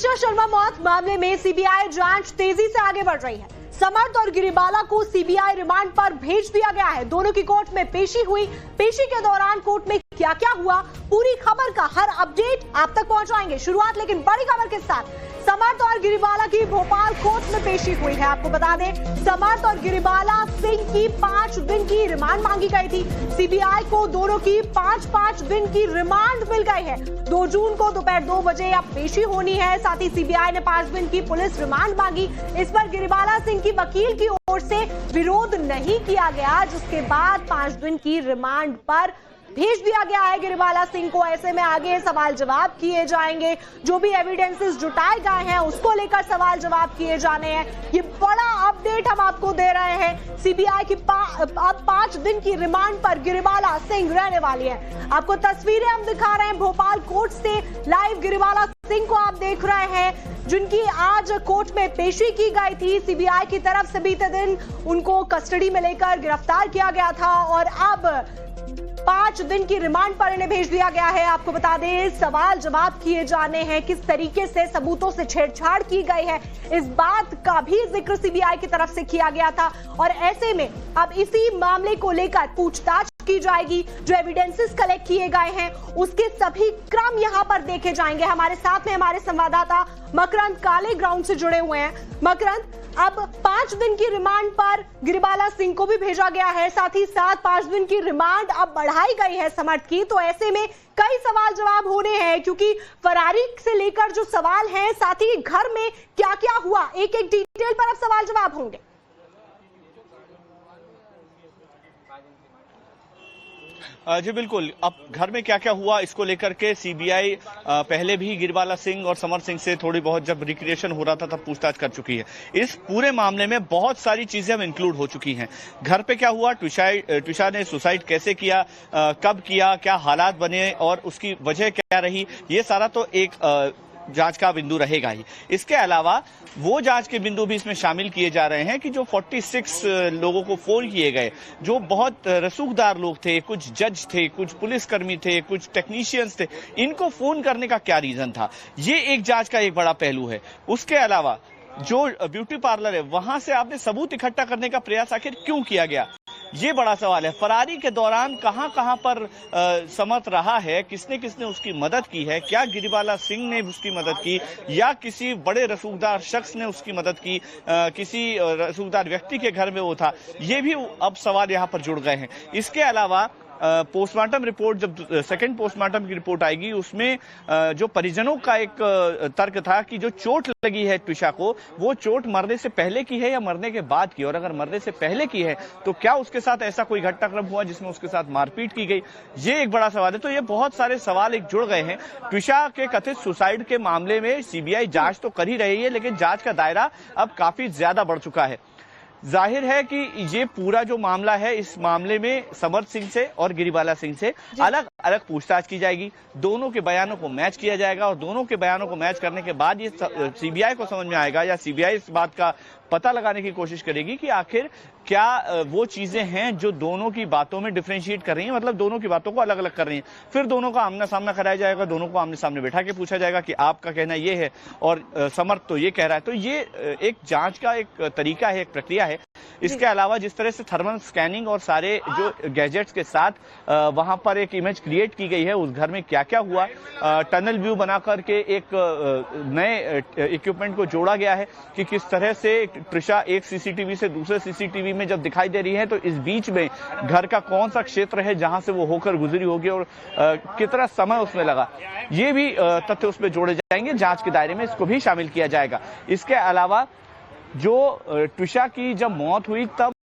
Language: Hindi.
ट्रिशा शर्मा मौत मामले में सीबीआई जांच तेजी से आगे बढ़ रही है। समर्थ और गिरिबाला को सीबीआई रिमांड पर भेज दिया गया है। दोनों की कोर्ट में पेशी हुई। पेशी के दौरान कोर्ट में क्या क्या हुआ, पूरी खबर का हर अपडेट आप तक पहुंचाएंगे। शुरुआत लेकिन बड़ी खबर के साथ, समर्थ और गिरिबाला की भोपाल कोर्ट में पेशी हुई है। आपको बता दें, समर्थ और गिरिबाला सिंह की 5 दिन की रिमांड मांगी गई थी। सीबीआई को दोनों की 5-5 दिन की रिमांड मिल गई है। 2 जून को दोपहर 2 बजे अब पेशी होनी है। साथ ही सीबीआई ने 5 दिन की पुलिस रिमांड मांगी। इस पर गिरिबाला सिंह की वकील की ओर से विरोध नहीं किया गया, जिसके बाद 5 दिन की रिमांड पर भेज दिया गया है गिरिबाला सिंह को। ऐसे में आगे सवाल जवाब किए जाएंगे। जो भी एविडेंसेस जुटाए गए हैं उसको लेकर सवाल जवाब किए जाने हैं। ये बड़ा अपडेट हम आपको दे रहे हैं। सीबीआई की अब 5 दिन की रिमांड पर गिरिबाला सिंह रहने वाली है। आपको तस्वीरें हम दिखा रहे हैं भोपाल कोर्ट से लाइव। गिरिबाला सिंह को आप देख रहे हैं, जिनकी आज कोर्ट में पेशी की गई थी। सीबीआई की तरफ से बीते दिन उनको कस्टडी में लेकर गिरफ्तार किया गया था और अब 5 दिन की रिमांड पर इन्हें भेज दिया गया है। आपको बता दें, सवाल जवाब किए जाने हैं। किस तरीके से सबूतों से छेड़छाड़ की गई है, इस बात का भी जिक्र सीबीआई की तरफ से किया गया था। और ऐसे में अब इसी मामले को लेकर पूछताछ की जाएगी। जो एविडेंसेस कलेक्ट किए गए हैं उसके सभी क्रम यहां पर देखे जाएंगे। हमारे साथ में हमारे संवाददाता मकरंद काले ग्राउंड से जुड़े हुए हैं। मकरंद, अब 5 दिन की रिमांड पर गिरिबाला सिंह को भी भेजा गया है। साथ ही साथ 5 दिन की रिमांड अब बढ़ाई गई है समर्थ की। तो ऐसे में कई सवाल जवाब होने हैं, क्योंकि फरारी से लेकर जो सवाल हैं, साथ ही घर में क्या क्या हुआ, एक एक डिटेल पर अब सवाल जवाब होंगे। जी बिल्कुल, अब घर में क्या क्या हुआ इसको लेकर के सीबीआई पहले भी गिरिबाला सिंह और समर्थ सिंह से थोड़ी बहुत, जब रिक्रिएशन हो रहा था तब पूछताछ कर चुकी है। इस पूरे मामले में बहुत सारी चीजें अब इंक्लूड हो चुकी हैं। घर पे क्या हुआ, ट्रिशा ने सुसाइड कैसे किया, कब किया, क्या हालात बने और उसकी वजह क्या रही, ये सारा तो एक जांच का बिंदु रहेगा ही। इसके अलावा वो जांच के बिंदु भी इसमें शामिल किए जा रहे हैं कि जो 46 लोगों को फोन किए गए, जो बहुत रसूखदार लोग थे, कुछ जज थे, कुछ पुलिसकर्मी थे, कुछ टेक्नीशियंस थे, इनको फोन करने का क्या रीजन था, ये एक जांच का एक बड़ा पहलू है। उसके अलावा जो ब्यूटी पार्लर है, वहां से आपने सबूत इकट्ठा करने का प्रयास आखिर क्यों किया गया, ये बड़ा सवाल है। फरारी के दौरान कहां कहां पर समर्थ रहा है, किसने किसने उसकी मदद की है, क्या गिरिबाला सिंह ने उसकी मदद की या किसी बड़े रसूखदार शख्स ने उसकी मदद की, किसी रसूखदार व्यक्ति के घर में वो था, ये भी अब सवाल यहां पर जुड़ गए हैं। इसके अलावा पोस्टमार्टम रिपोर्ट, जब सेकंड पोस्टमार्टम की रिपोर्ट आएगी, उसमें जो परिजनों का एक तर्क था कि जो चोट लगी है ट्रिशा को, वो चोट मरने से पहले की है या मरने के बाद की, और अगर मरने से पहले की है तो क्या उसके साथ ऐसा कोई घटनाक्रम हुआ जिसमें उसके साथ मारपीट की गई, ये एक बड़ा सवाल है। तो ये बहुत सारे सवाल एक जुड़ गए हैं। ट्रिशा के कथित सुसाइड के मामले में सीबीआई जांच तो कर ही रही है, लेकिन जांच का दायरा अब काफी ज्यादा बढ़ चुका है। जाहिर है कि ये पूरा जो मामला है, इस मामले में समर्थ सिंह से और गिरिबाला सिंह से अलग अलग पूछताछ की जाएगी। दोनों के बयानों को मैच किया जाएगा और दोनों के बयानों को मैच करने के बाद ये सीबीआई को समझ में आएगा या सीबीआई इस बात का पता लगाने की कोशिश करेगी कि आखिर क्या वो चीजें हैं जो दोनों की बातों में डिफरेंशिएट कर रही हैं, मतलब दोनों की बातों को अलग अलग कर रही हैं। फिर दोनों का आमना सामना कराया जाएगा, दोनों को आमने सामने बैठा के पूछा जाएगा कि आपका कहना ये है और समर्थ तो ये कह रहा है। तो ये एक जांच का एक तरीका है, एक प्रक्रिया है। इसके अलावा जिस तरह से थर्मल स्कैनिंग और सारे जो गैजेट्स के साथ वहां पर एक इमेज क्रिएट की गई है, उस घर में क्या क्या हुआ, टनल व्यू बना करके एक नए इक्विपमेंट को जोड़ा गया है कि किस तरह से ट्रिशा एक सीसीटीवी से दूसरे सीसीटीवी में जब दिखाई दे रही है तो इस बीच में घर का कौन सा क्षेत्र है जहां से वो होकर गुजरी होगी और कितना समय उसमें लगा, ये भी तथ्य उसमें जोड़े जाएंगे। जांच के दायरे में इसको भी शामिल किया जाएगा। इसके अलावा जो ट्रिशा की जब मौत हुई तब